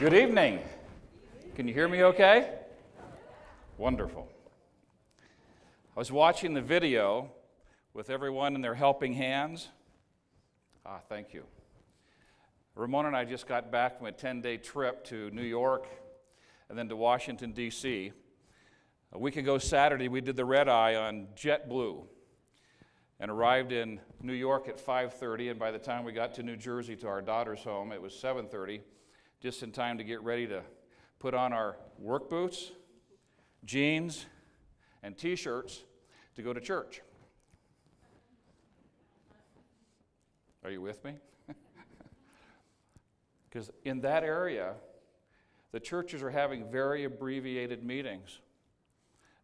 Good evening. Can you hear me okay? Wonderful. I was watching the video with everyone in their helping hands. Thank you. Ramona and I just got back from a 10-day trip to New York and then to Washington, D.C. A week ago Saturday, we did the red eye on JetBlue and arrived in New York at 5:30, and by the time we got to New Jersey to our daughter's home, it was 7:30, just in time to get ready to put on our work boots, jeans, and T-shirts to go to church. Are you with me? Because in that area, the churches are having very abbreviated meetings,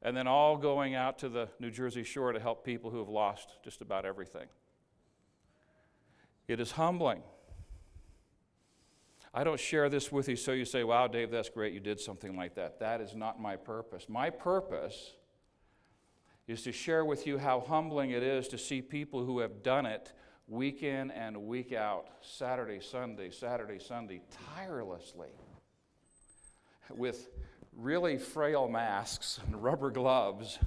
and then all going out to the New Jersey shore to help people who have lost just about everything. It is humbling. I don't share this with you so you say, wow, Dave, that's great, you did something like that. That is not my purpose. My purpose is to share with you how humbling it is to see people who have done it week in and week out, Saturday, Sunday, tirelessly, with really frail masks and rubber gloves.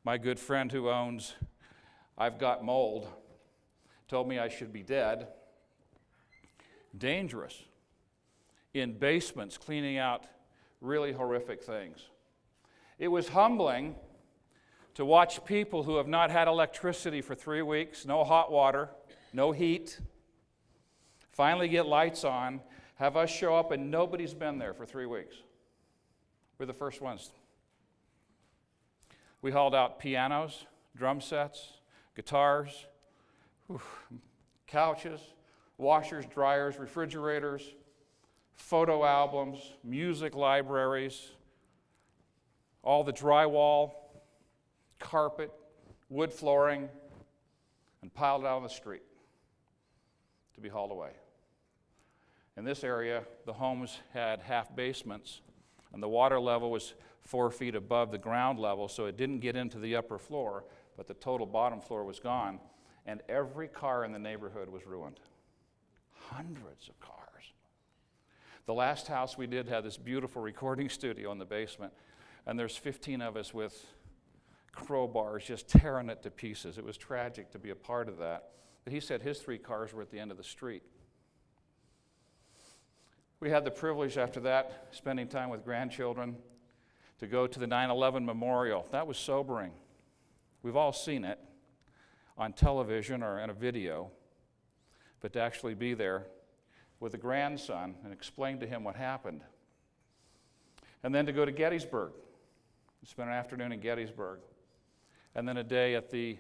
My good friend who owns I've Got Mold told me I should be dead. Dangerous. In basements, cleaning out really horrific things. It was humbling to watch people who have not had electricity for 3 weeks, no hot water, no heat, finally get lights on, have us show up and nobody's been there for 3 weeks. We're the first ones. We hauled out pianos, drum sets, guitars, couches, washers, dryers, refrigerators, photo albums, music libraries, all the drywall, carpet, wood flooring, and piled it out on the street to be hauled away. In this area, the homes had half basements, and the water level was 4 feet above the ground level, so it didn't get into the upper floor, but the total bottom floor was gone, and every car in the neighborhood was ruined. Hundreds of cars. The last house we did had this beautiful recording studio in the basement, and there's 15 of us with crowbars just tearing it to pieces. It was tragic to be a part of that. But he said his 3 cars were at the end of the street. We had the privilege after that, spending time with grandchildren, to go to the 9/11 memorial. That was sobering. We've all seen it on television or in a video, but to actually be there with a grandson and explain to him what happened. And then to go to Gettysburg, spend an afternoon in Gettysburg, and then a day at the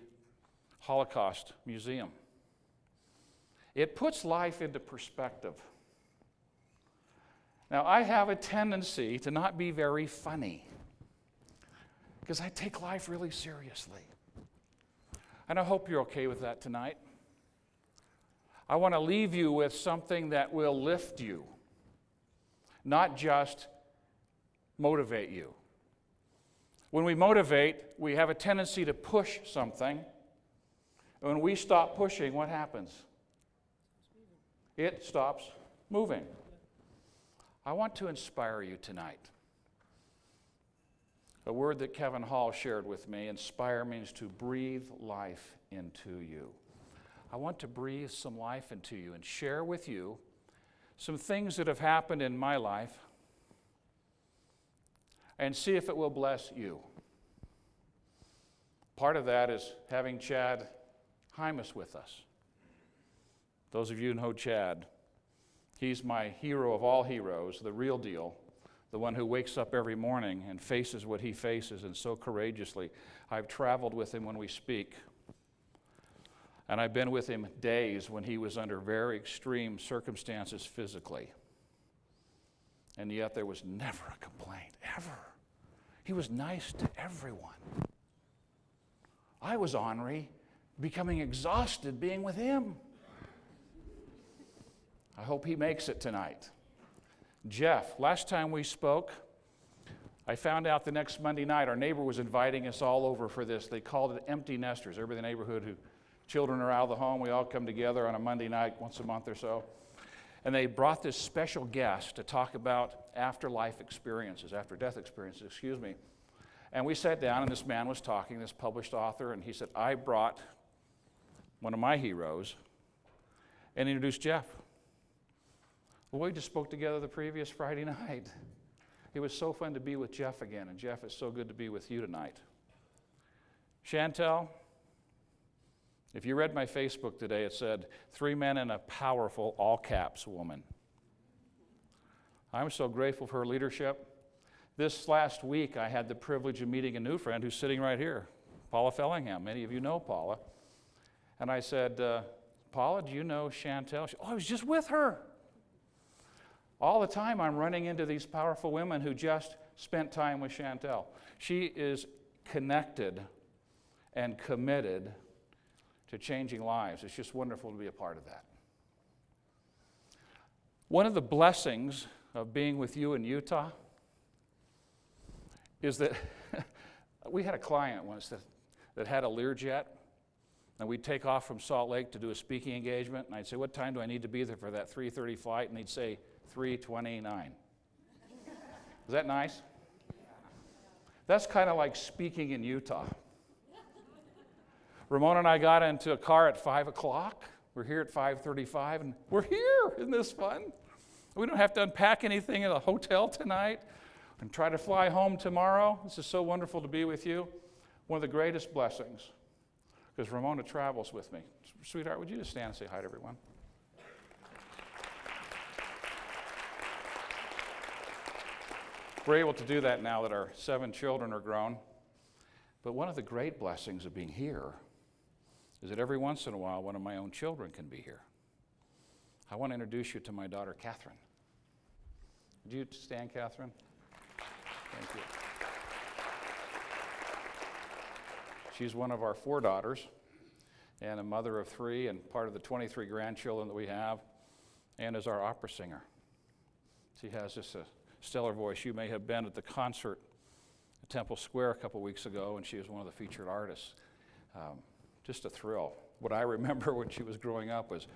Holocaust Museum. It puts life into perspective. Now, I have a tendency to not be very funny because I take life really seriously. And I hope you're okay with that tonight. I want to leave you with something that will lift you, not just motivate you. When we motivate, we have a tendency to push something. And when we stop pushing, what happens? It stops moving. I want to inspire you tonight. A word that Kevin Hall shared with me, inspire means to breathe life into you. I want to breathe some life into you and share with you some things that have happened in my life and see if it will bless you. Part of that is having Chad Hymas with us. Those of you who know Chad, he's my hero of all heroes, the real deal, the one who wakes up every morning and faces what he faces, and so courageously. I've traveled with him when we speak. And I've been with him days when he was under very extreme circumstances physically. And yet there was never a complaint, ever. He was nice to everyone. I was ornery, becoming exhausted being with him. I hope he makes it tonight. Jeff, last time we spoke, I found out the next Monday night our neighbor was inviting us all over for this. They called it empty nesters. Everybody in the neighborhood who children are out of the home, we all come together on a Monday night once a month or so. And they brought this special guest to talk about afterlife experiences, after-death experiences, excuse me. And we sat down, and this man was talking, this published author, and he said, I brought one of my heroes, and introduced Jeff. Well, we just spoke together the previous Friday night. It was so fun to be with Jeff again, and Jeff, it's so good to be with you tonight. Chantel, if you read my Facebook today, it said, 3 men and a powerful, all caps woman. I'm so grateful for her leadership. This last week, I had the privilege of meeting a new friend who's sitting right here, Paula Fellingham. Many of you know Paula. And I said, Paula, do you know Chantel? She, I was just with her. All the time, I'm running into these powerful women who just spent time with Chantel. She is connected and committed to changing lives. It's just wonderful to be a part of that. One of the blessings of being with you in Utah is that we had a client once that had a Learjet, and we'd take off from Salt Lake to do a speaking engagement, and I'd say, what time do I need to be there for that 3:30 flight? And he'd say, 3:29. Is that nice? That's kind of like speaking in Utah. Ramona and I got into a car at 5 o'clock. We're here at 5:35, and we're here. Isn't this fun? We don't have to unpack anything at a hotel tonight and try to fly home tomorrow. This is so wonderful to be with you. One of the greatest blessings, because Ramona travels with me. Sweetheart, would you just stand and say hi to everyone? We're able to do that now that our 7 children are grown. But one of the great blessings of being here is that every once in a while, one of my own children can be here. I want to introduce you to my daughter, Catherine. Would you stand, Catherine? Thank you. She's one of our 4 daughters and a mother of 3 and part of the 23 grandchildren that we have, and is our opera singer. She has just a stellar voice. You may have been at the concert at Temple Square a couple weeks ago, and she was one of the featured artists. Just a thrill. What I remember when she was growing up was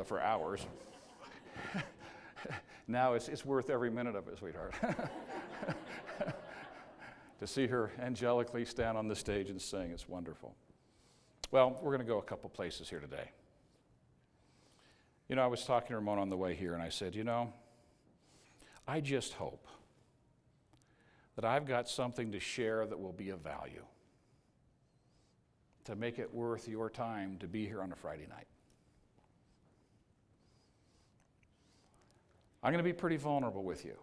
for hours. Now it's worth every minute of it, sweetheart. To see her angelically stand on the stage and sing, it's wonderful. Well, we're going to go a couple places here today. You know, I was talking to Ramona on the way here, and I said, you know, I just hope that I've got something to share that will be of value, to make it worth your time to be here on a Friday night. I'm going to be pretty vulnerable with you.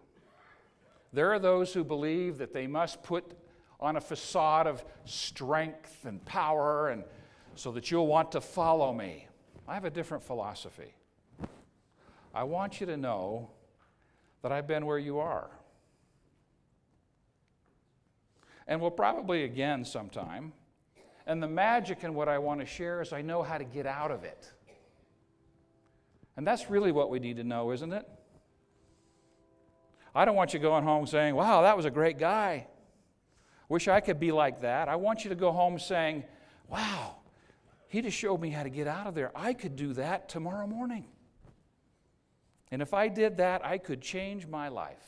There are those who believe that they must put on a facade of strength and power and so that you'll want to follow me. I have a different philosophy. I want you to know that I've been where you are. And we'll probably again sometime. And the magic in what I want to share is I know how to get out of it. And that's really what we need to know, isn't it? I don't want you going home saying, wow, that was a great guy. Wish I could be like that. I want you to go home saying, wow, he just showed me how to get out of there. I could do that tomorrow morning. And if I did that, I could change my life.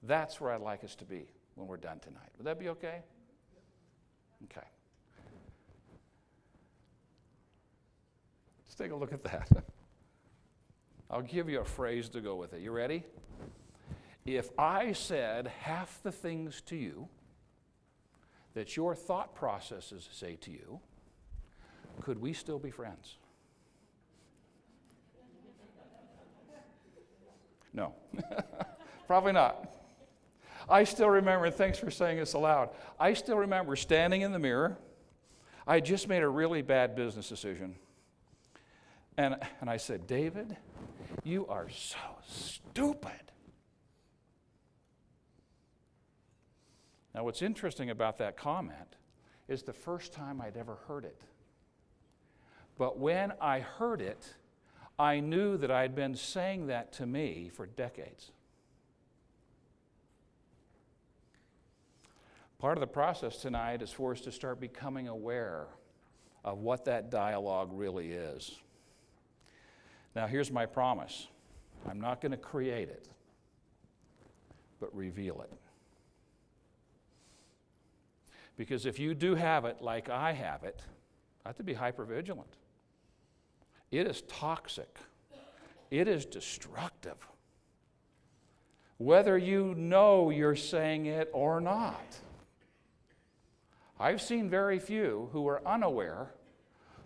That's where I'd like us to be when we're done tonight. Would that be okay? Okay. Let's take a look at that. I'll give you a phrase to go with it. You ready? If I said half the things to you that your thought processes say to you, could we still be friends? No, probably not. I still remember, and thanks for saying this aloud, I still remember standing in the mirror. I had just made a really bad business decision. And I said, David, you are so stupid. Now, what's interesting about that comment is the first time I'd ever heard it. But when I heard it, I knew that I'd been saying that to me for decades. Part of the process tonight is for us to start becoming aware of what that dialogue really is. Now, here's my promise. I'm not going to create it, but reveal it. Because if you do have it like I have it, I have to be hypervigilant. It is toxic. It is destructive. Whether you know you're saying it or not. I've seen very few who were unaware,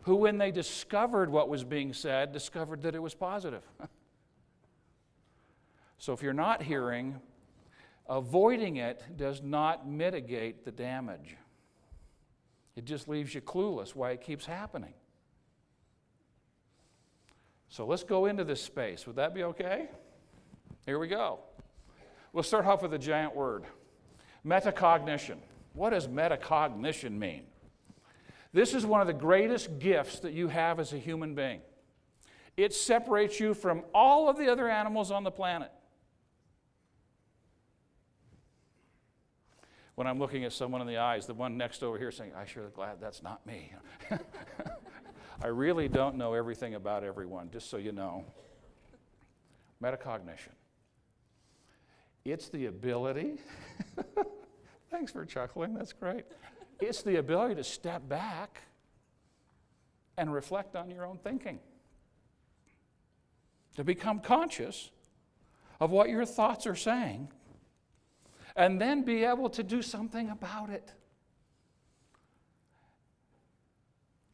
who when they discovered what was being said, discovered that it was positive. So if you're not hearing, avoiding it does not mitigate the damage. It just leaves you clueless why it keeps happening. So let's go into this space. Would that be okay? Here we go. We'll start off with a giant word. Metacognition. What does metacognition mean? This is one of the greatest gifts that you have as a human being. It separates you from all of the other animals on the planet. When I'm looking at someone in the eyes, the one next over here saying, I'm sure glad that's not me. I really don't know everything about everyone, just so you know. Metacognition. It's the ability, thanks for chuckling, that's great. It's the ability to step back and reflect on your own thinking. To become conscious of what your thoughts are saying, and then be able to do something about it.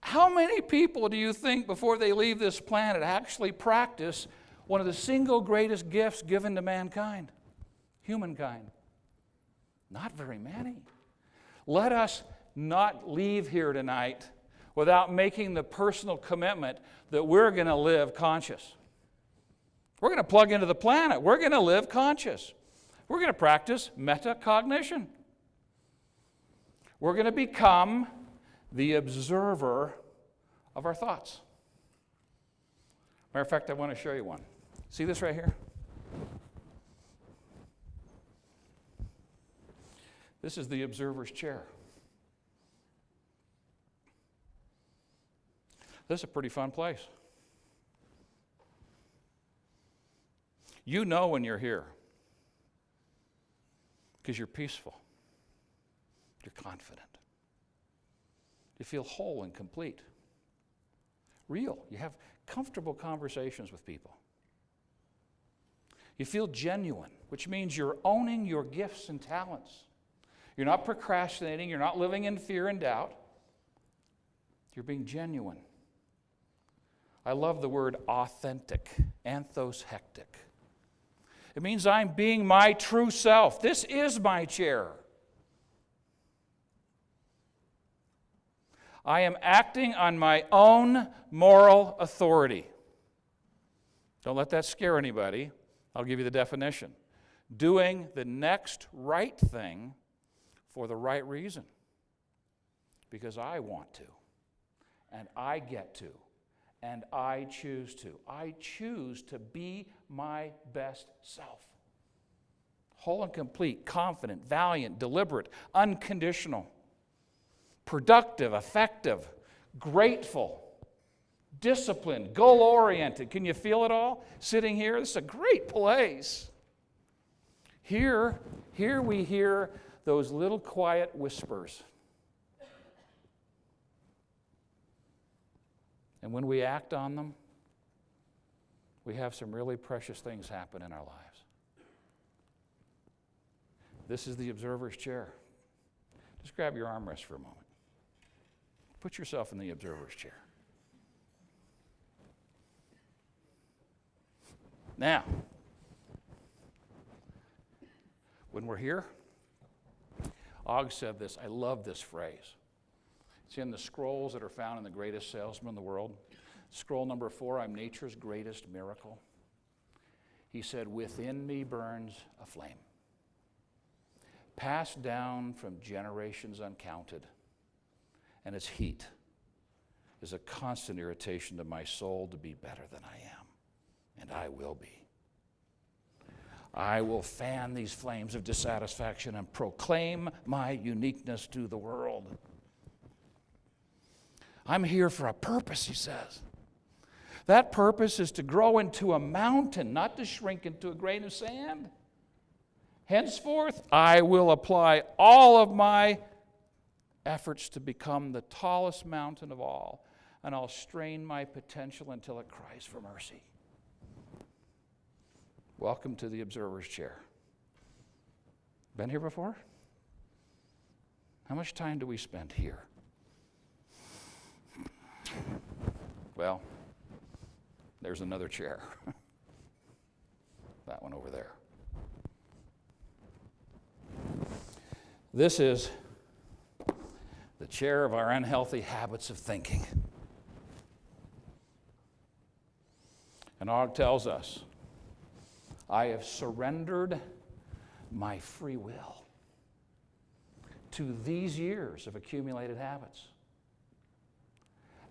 How many people do you think before they leave this planet actually practice one of the single greatest gifts given to mankind? Humankind. Not very many. Let us not leave here tonight without making the personal commitment that we're going to live conscious. We're going to plug into the planet. We're going to live conscious. We're going to practice metacognition. We're going to become the observer of our thoughts. Matter of fact, I want to show you one. See this right here? This is the observer's chair. This is a pretty fun place. You know when you're here because you're peaceful. You're confident. You feel whole and complete. Real. You have comfortable conversations with people. You feel genuine, which means you're owning your gifts and talents. You're not procrastinating. You're not living in fear and doubt. You're being genuine. I love the word authentic, anthos hectic. It means I'm being my true self. This is my chair. I am acting on my own moral authority. Don't let that scare anybody. I'll give you the definition. Doing the next right thing for the right reason. Because I want to, and I get to, and I choose to. I choose to be my best self. Whole and complete, confident, valiant, deliberate, unconditional, productive, effective, grateful, disciplined, goal-oriented. Can you feel it all? Sitting here, this is a great place. Here we hear those little quiet whispers. And when we act on them, we have some really precious things happen in our lives. This is the observer's chair. Just grab your armrest for a moment. Put yourself in the observer's chair. Now, when we're here, Og said this, I love this phrase. It's in the scrolls that are found in the greatest salesman in the world. Scroll number 4, I'm nature's greatest miracle. He said, within me burns a flame, passed down from generations uncounted, and its heat is a constant irritation to my soul to be better than I am, and I will be. I will fan these flames of dissatisfaction and proclaim my uniqueness to the world. I'm here for a purpose, he says. That purpose is to grow into a mountain, not to shrink into a grain of sand. Henceforth, I will apply all of my efforts to become the tallest mountain of all, and I'll strain my potential until it cries for mercy. Welcome to the observer's chair. Been here before? How much time do we spend here? Well, there's another chair. That one over there. This is the chair of our unhealthy habits of thinking. And Og tells us, I have surrendered my free will to these years of accumulated habits.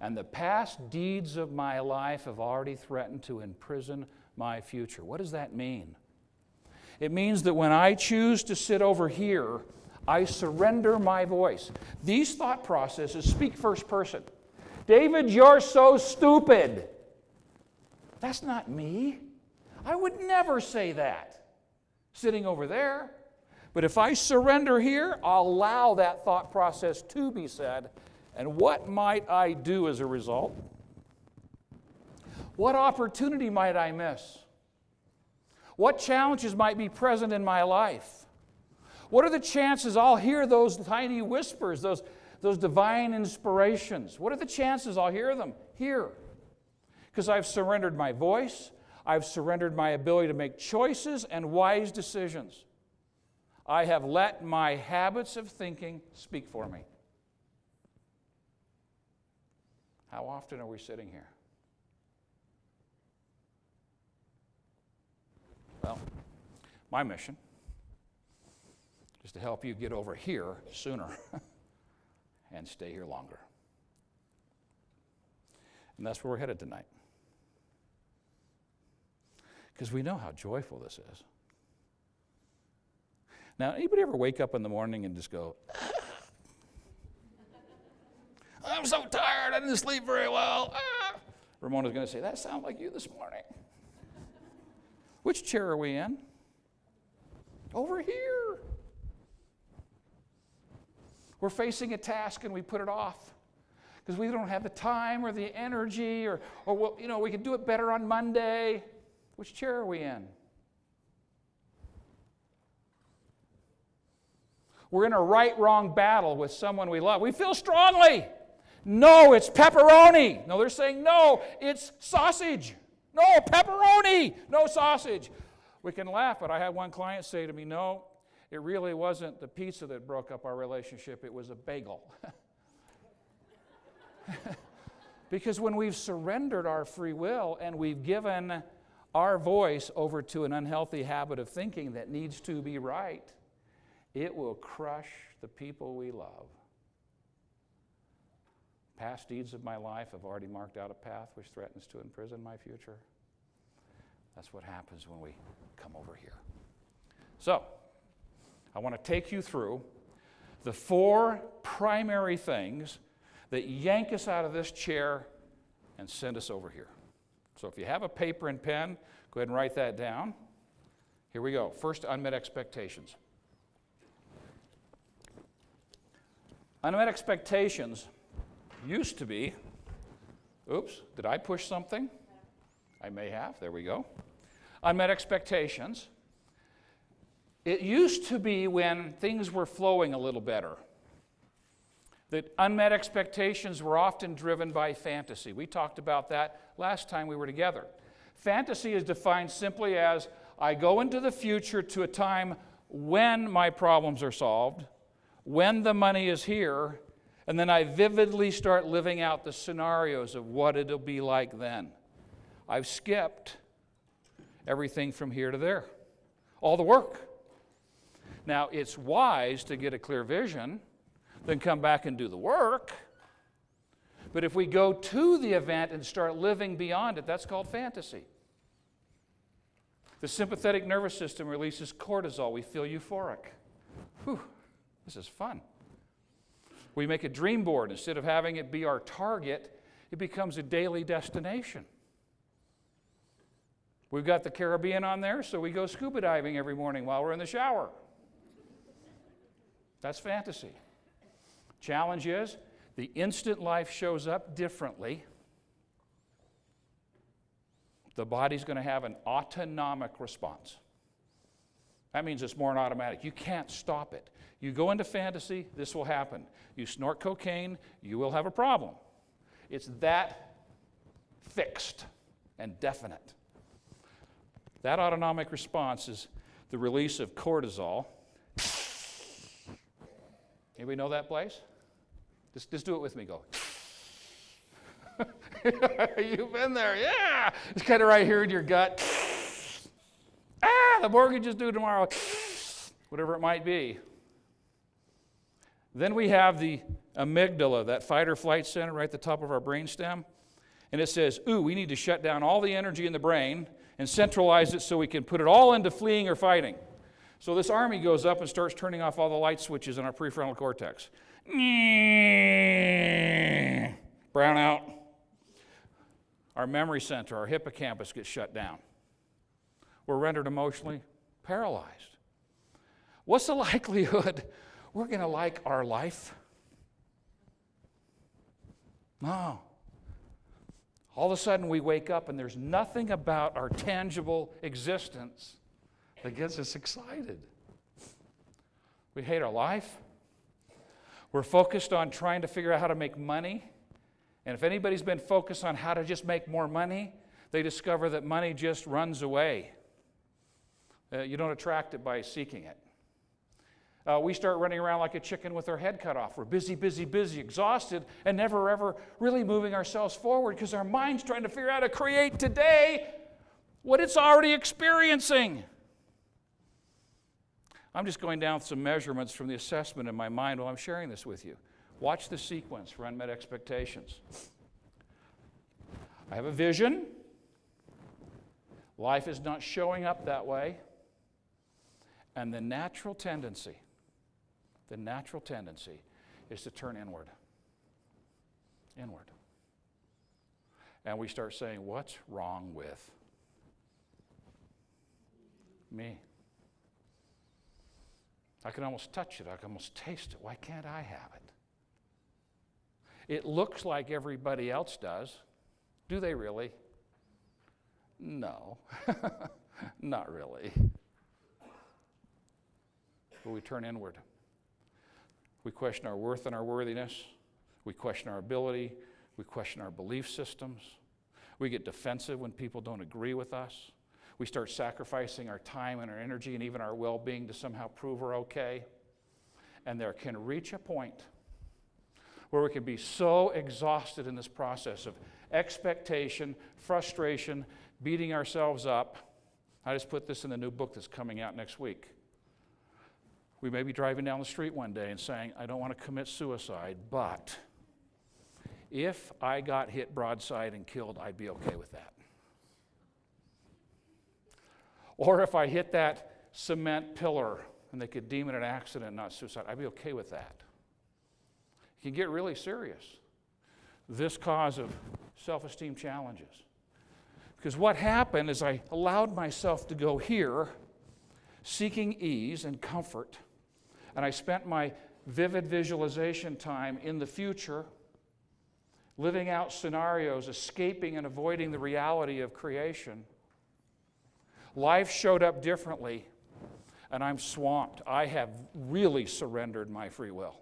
And the past deeds of my life have already threatened to imprison my future. What does that mean? It means that when I choose to sit over here, I surrender my voice. These thought processes speak first person. David, you're so stupid. That's not me. I would never say that sitting over there. But if I surrender here, I'll allow that thought process to be said. And what might I do as a result? What opportunity might I miss? What challenges might be present in my life? What are the chances I'll hear those tiny whispers, those divine inspirations? What are the chances I'll hear them? Here. Because I've surrendered my voice, I've surrendered my ability to make choices and wise decisions. I have let my habits of thinking speak for me. How often are we sitting here? Well, my mission is to help you get over here sooner and stay here longer. And that's where we're headed tonight. Because we know how joyful this is. Now, anybody ever wake up in the morning and just go, I'm so tired, I didn't sleep very well. Ramona's going to say, that sounds like you this morning. Which chair are we in? Over here. We're facing a task and we put it off because we don't have the time or the energy or we can do it better on Monday. Which chair are we in? We're in a right-wrong battle with someone we love. We feel strongly. No, it's pepperoni. No, they're saying, no, it's sausage. No, pepperoni. No sausage. We can laugh, but I had one client say to me, no, it really wasn't the pizza that broke up our relationship. It was a bagel. Because when we've surrendered our free will and we've given our voice over to an unhealthy habit of thinking that needs to be right, it will crush the people we love. Past deeds of my life have already marked out a path which threatens to imprison my future. That's what happens when we come over here. So, I want to take you through the 4 primary things that yank us out of this chair and send us over here. So if you have a paper and pen, go ahead and write that down. Here we go. First, unmet expectations. Unmet expectations used to be, oops, did I push something? I may have, there we go. Unmet expectations. It used to be when things were flowing a little better, that unmet expectations were often driven by fantasy. We talked about that last time we were together. Fantasy is defined simply as I go into the future to a time when my problems are solved, when the money is here, and then I vividly start living out the scenarios of what it'll be like then. I've skipped everything from here to there, all the work. Now, it's wise to get a clear vision, then come back and do the work. But if we go to the event and start living beyond it, that's called fantasy. The sympathetic nervous system releases cortisol. We feel euphoric. Whew, this is fun. We make a dream board. Instead of having it be our target, it becomes a daily destination. We've got the Caribbean on there, so we go scuba diving every morning while we're in the shower. That's fantasy. Challenge is, the instant life shows up differently, the body's going to have an autonomic response. That means it's more than automatic. You can't stop it. You go into fantasy, this will happen. You snort cocaine, you will have a problem. It's that fixed and definite. That autonomic response is the release of cortisol. Anybody know that place? Just do it with me. Go. You've been there, yeah. It's kind of right here in your gut. The mortgage is due tomorrow. Whatever it might be. Then we have the amygdala, that fight or flight center right at the top of our brainstem. And it says, ooh, we need to shut down all the energy in the brain and centralize it so we can put it all into fleeing or fighting. So this army goes up and starts turning off all the light switches in our prefrontal cortex. Brown out. Our memory center, our hippocampus gets shut down. We're rendered emotionally paralyzed. What's the likelihood we're going to like our life? No. All of a sudden we wake up and there's nothing about our tangible existence that gets us excited. We hate our life. We're focused on trying to figure out how to make money. And if anybody's been focused on how to just make more money, they discover that money just runs away. You don't attract it by seeking it. We start running around like a chicken with our head cut off. We're busy, busy, busy, exhausted, and never ever really moving ourselves forward because our mind's trying to figure out how to create today what it's already experiencing. I'm just going down some measurements from the assessment in my mind while I'm sharing this with you. Watch the sequence for unmet expectations. I have a vision. Life is not showing up that way. And the natural tendency is to turn inward. Inward. And we start saying, what's wrong with me? I can almost touch it. I can almost taste it. Why can't I have it? It looks like everybody else does. Do they really? No. Not really. But we turn inward. We question our worth and our worthiness. We question our ability. We question our belief systems. We get defensive when people don't agree with us. We start sacrificing our time and our energy and even our well-being to somehow prove we're okay. And there can reach a point where we can be so exhausted in this process of expectation, frustration, beating ourselves up. I just put this in the new book that's coming out next week. We may be driving down the street one day and saying, I don't want to commit suicide, but if I got hit broadside and killed, I'd be okay with that. Or if I hit that cement pillar and they could deem it an accident, not suicide, I'd be okay with that. It can get really serious, this cause of self-esteem challenges. Because what happened is I allowed myself to go here, seeking ease and comfort, and I spent my vivid visualization time in the future, living out scenarios, escaping and avoiding the reality of creation. Life showed up differently, and I'm swamped. I have really surrendered my free will.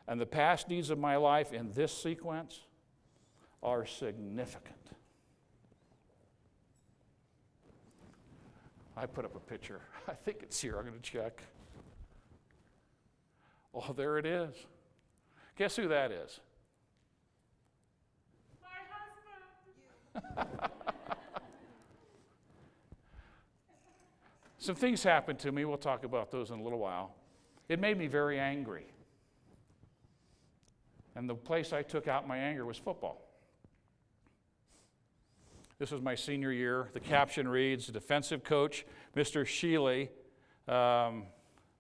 And the past deeds of my life in this sequence are significant. I put up a picture. I think it's here. I'm going to check. Oh, there it is. Guess who that is? My husband. Some things happened to me. We'll talk about those in a little while. It made me very angry. And the place I took out my anger was football. This was my senior year. The caption reads, defensive coach Mr. Shealy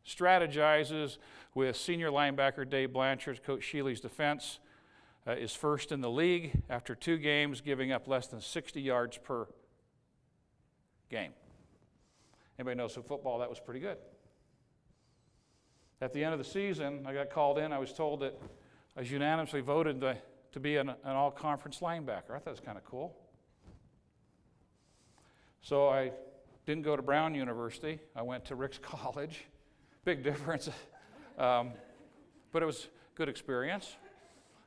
strategizes with senior linebacker Dave Blanchard. Coach Shealy's defense is first in the league after 2 games, giving up less than 60 yards per game. Anybody knows some football? That was pretty good. At the end of the season, I got called in. I was told that I was unanimously voted to be an all-conference linebacker. I thought it was kind of cool. So I didn't go to Brown University. I went to Rick's College. Big difference. But it was a good experience.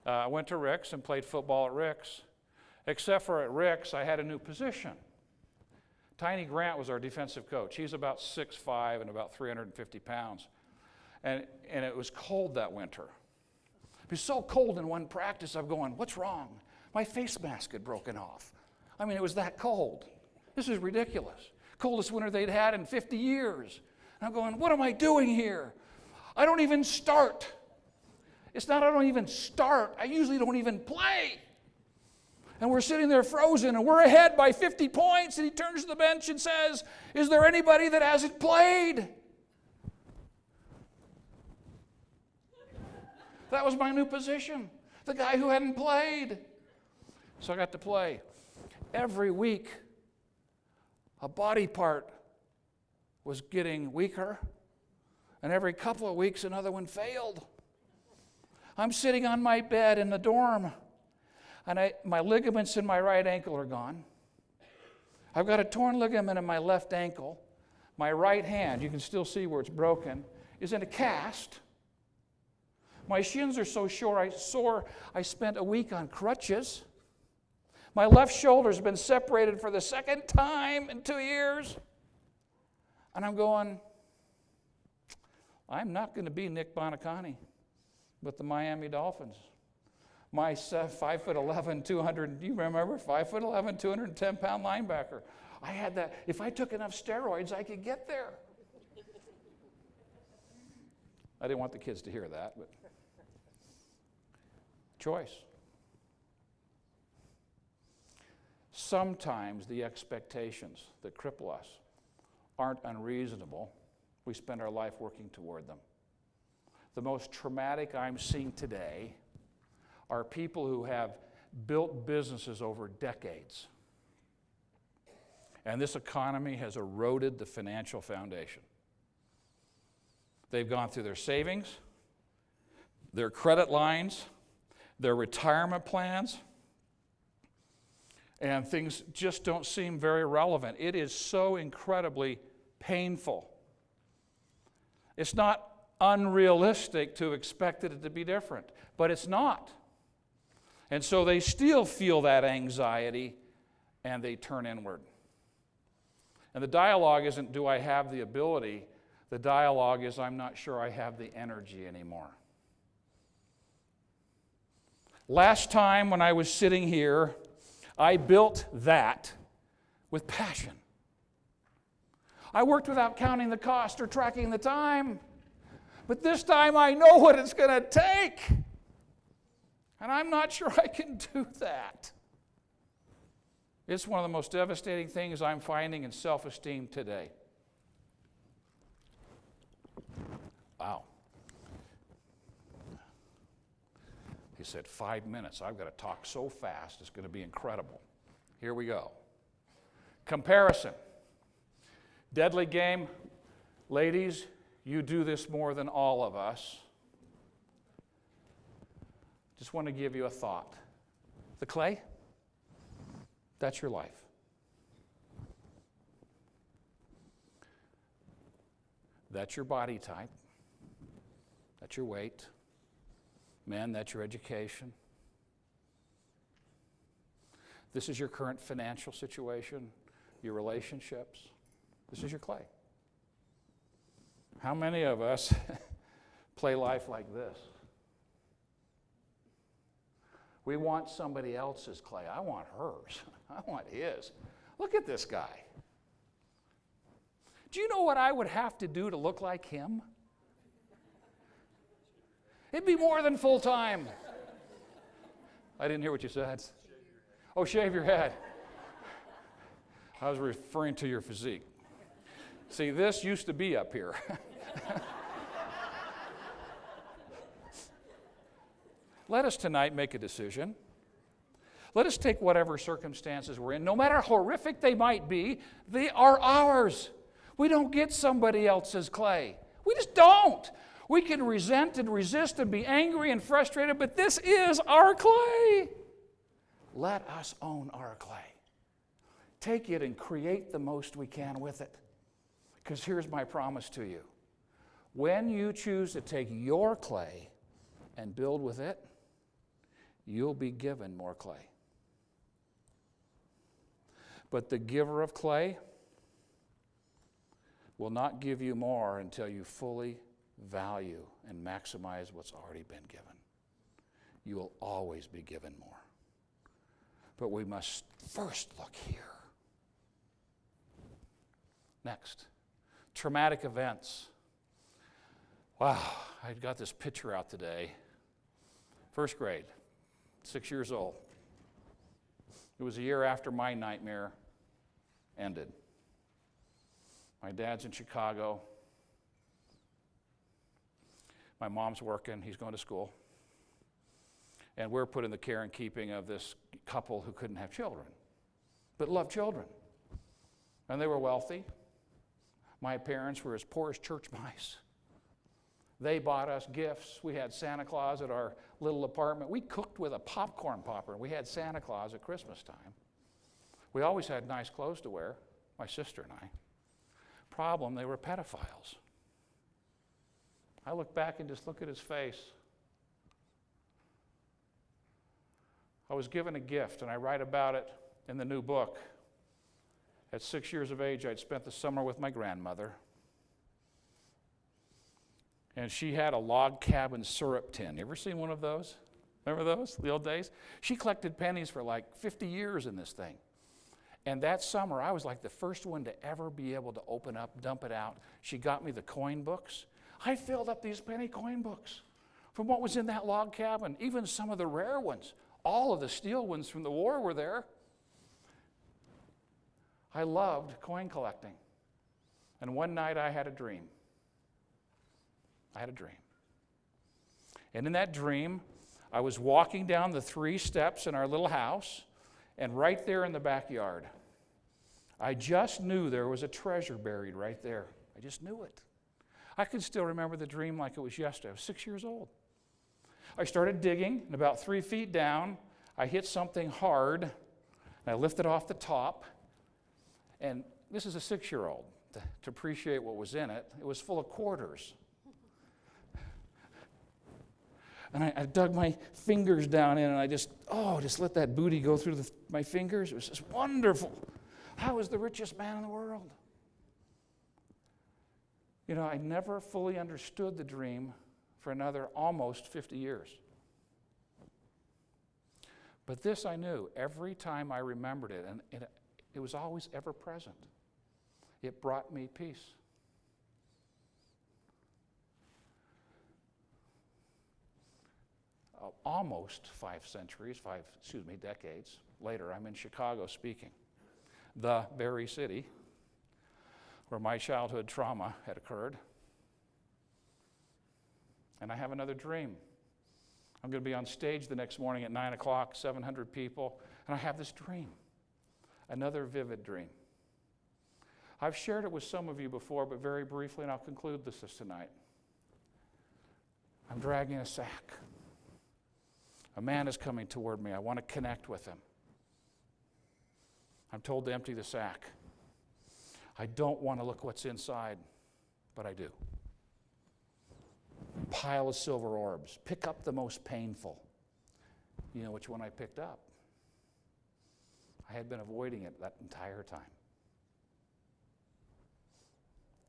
I went to Rick's and played football at Rick's. Except for at Rick's, I had a new position. Tiny Grant was our defensive coach. He's about 6'5" and about 350 pounds. And it was cold that winter. It was so cold in one practice, I'm going, what's wrong? My face mask had broken off. I mean, it was that cold. This is ridiculous. Coldest winter they'd had in 50 years. And I'm going, what am I doing here? I don't even start. It's not I don't even start. I usually don't even play. And we're sitting there frozen, and we're ahead by 50 points, and he turns to the bench and says, is there anybody that hasn't played? That was my new position, the guy who hadn't played. So I got to play. Every week, a body part was getting weaker, and every couple of weeks, another one failed. I'm sitting on my bed in the dorm, and my ligaments in my right ankle are gone. I've got a torn ligament in my left ankle. My right hand, you can still see where it's broken, is in a cast. My shins are so sore, I spent a week on crutches. My left shoulder's been separated for the second time in 2 years. And I'm going, I'm not going to be Nick Bonacani with the Miami Dolphins. My 5'11", 200, do you remember? 5'11", 210-pound linebacker. I had that. If I took enough steroids, I could get there. I didn't want the kids to hear that, but choice. Sometimes the expectations that cripple us aren't unreasonable. We spend our life working toward them. The most traumatic I'm seeing today are people who have built businesses over decades. And this economy has eroded the financial foundation. They've gone through their savings, their credit lines, their retirement plans, and things just don't seem very relevant. It is so incredibly painful. It's not unrealistic to expect it to be different, but it's not. And so they still feel that anxiety, and they turn inward. And the dialogue isn't, do I have the ability? The dialogue is, I'm not sure I have the energy anymore. Last time when I was sitting here, I built that with passion. I worked without counting the cost or tracking the time. But this time I know what it's going to take. And I'm not sure I can do that. It's one of the most devastating things I'm finding in self-esteem today. Wow. He said 5 minutes. I've got to talk so fast, it's going to be incredible. Here we go. Comparison. Deadly game. Ladies, you do this more than all of us. Just want to give you a thought. The clay, that's your life. That's your body type. That's your weight. Men, that's your education. This is your current financial situation, your relationships. This is your clay. How many of us play life like this? We want somebody else's clay. I want hers. I want his. Look at this guy. Do you know what I would have to do to look like him? It'd be more than full time. I didn't hear what you said. Oh, shave your head. I was referring to your physique. See, this used to be up here. Let us tonight make a decision. Let us take whatever circumstances we're in, no matter how horrific they might be, they are ours. We don't get somebody else's clay. We just don't. We can resent and resist and be angry and frustrated, but this is our clay. Let us own our clay. Take it and create the most we can with it. Because here's my promise to you. When you choose to take your clay and build with it, you'll be given more clay. But the giver of clay will not give you more until you fully value and maximize what's already been given. You will always be given more. But we must first look here. Next, traumatic events. Wow, I got this picture out today. First grade, 6 years old. It was a year after my nightmare ended. My dad's in Chicago. My mom's working. He's going to school. And we're put in the care and keeping of this couple who couldn't have children, but loved children. And they were wealthy. My parents were as poor as church mice. They bought us gifts. We had Santa Claus at our little apartment. We cooked with a popcorn popper. We had Santa Claus at Christmas time. We always had nice clothes to wear, my sister and I. Problem, they were pedophiles. I look back and just look at his face. I was given a gift, and I write about it in the new book. At 6 years of age, I'd spent the summer with my grandmother. And she had a log cabin syrup tin. You ever seen one of those? Remember those, the old days? She collected pennies for like 50 years in this thing. And that summer, I was like the first one to ever be able to open up, dump it out. She got me the coin books. I filled up these penny coin books from what was in that log cabin, even some of the rare ones. All of the steel ones from the war were there. I loved coin collecting. And one night I had a dream. I had a dream. And in that dream, I was walking down the 3 steps in our little house, and right there in the backyard, I just knew there was a treasure buried right there. I just knew it. I can still remember the dream like it was yesterday. I was 6 years old. I started digging, and about 3 feet down, I hit something hard, and I lifted off the top. And this is a 6-year-old, to appreciate what was in it. It was full of quarters. And I dug my fingers down in, and I just let that booty go through my fingers. It was just wonderful. I was the richest man in the world. You know, I never fully understood the dream for another almost 50 years. But this I knew. Every time I remembered it, and it was always ever present. It brought me peace. Almost 5 decades later, I'm in Chicago speaking. The very city where my childhood trauma had occurred. And I have another dream. I'm going to be on stage the next morning at 9 o'clock, 700 people, and I have this dream. Another vivid dream. I've shared it with some of you before, but very briefly, and I'll conclude this tonight. I'm dragging a sack. A man is coming toward me. I want to connect with him. I'm told to empty the sack. I don't want to look what's inside, but I do. Pile of silver orbs. Pick up the most painful. You know which one I picked up? I had been avoiding it that entire time.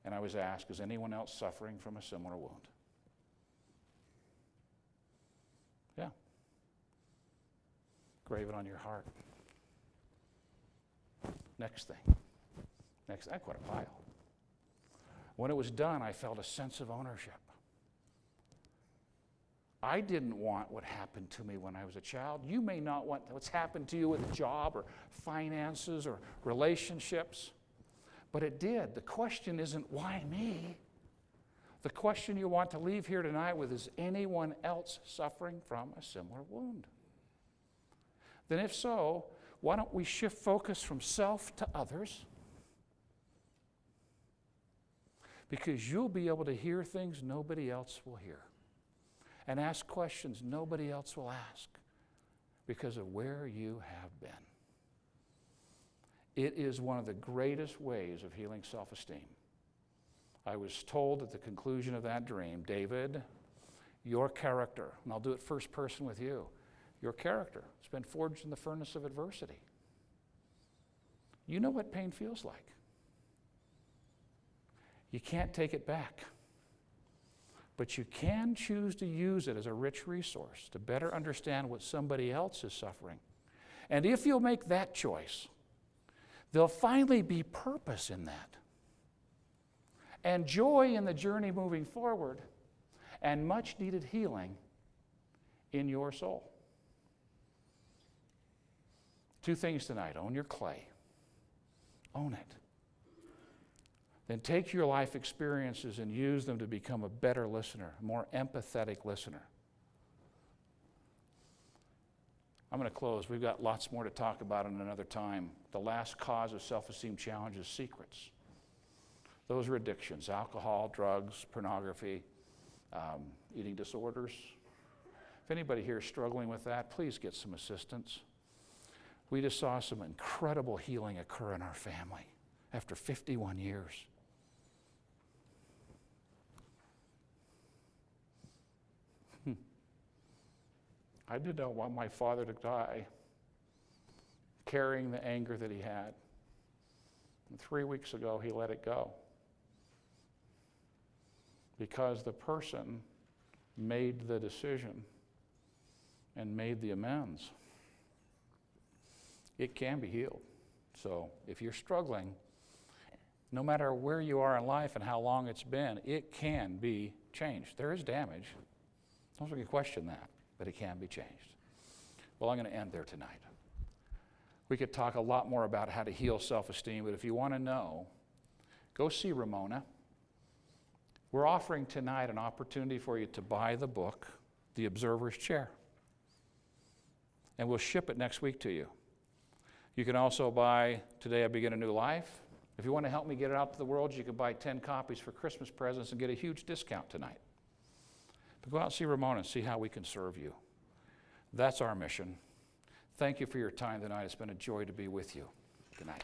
And I was asked, is anyone else suffering from a similar wound? Yeah. Grave it on your heart. Next thing. Quite a pile. When it was done, I felt a sense of ownership. I didn't want what happened to me when I was a child. You may not want what's happened to you with a job or finances or relationships, but it did. The question isn't why me? The question you want to leave here tonight with is anyone else suffering from a similar wound? then if so, why don't we shift focus from self to others? Because you'll be able to hear things nobody else will hear and ask questions nobody else will ask because of where you have been. It is one of the greatest ways of healing self-esteem. I was told at the conclusion of that dream, David, your character, and I'll do it first person with you, your character has been forged in the furnace of adversity. You know what pain feels like. You can't take it back. But you can choose to use it as a rich resource to better understand what somebody else is suffering. And if you'll make that choice, there'll finally be purpose in that, and joy in the journey moving forward, and much needed healing in your soul. 2 things tonight. Own your clay. Own it. Then take your life experiences and use them to become a better listener, a more empathetic listener. I'm going to close. We've got lots more to talk about in another time. The last cause of self-esteem challenge is secrets. Those are addictions: alcohol, drugs, pornography, eating disorders. If anybody here is struggling with that, please get some assistance. We just saw some incredible healing occur in our family after 51 years. I did not want my father to die carrying the anger that he had. And 3 weeks ago, he let it go because the person made the decision and made the amends. It can be healed. So if you're struggling, no matter where you are in life and how long it's been, it can be changed. There is damage. Don't really question that, but it can be changed. Well, I'm going to end there tonight. We could talk a lot more about how to heal self-esteem, but if you want to know, go see Ramona. We're offering tonight an opportunity for you to buy the book, The Observer's Chair. And we'll ship it next week to you. You can also buy Today I Begin a New Life. If you want to help me get it out to the world, you can buy 10 copies for Christmas presents and get a huge discount tonight. But go out and see Ramona and see how we can serve you. That's our mission. Thank you for your time tonight. It's been a joy to be with you. Good night.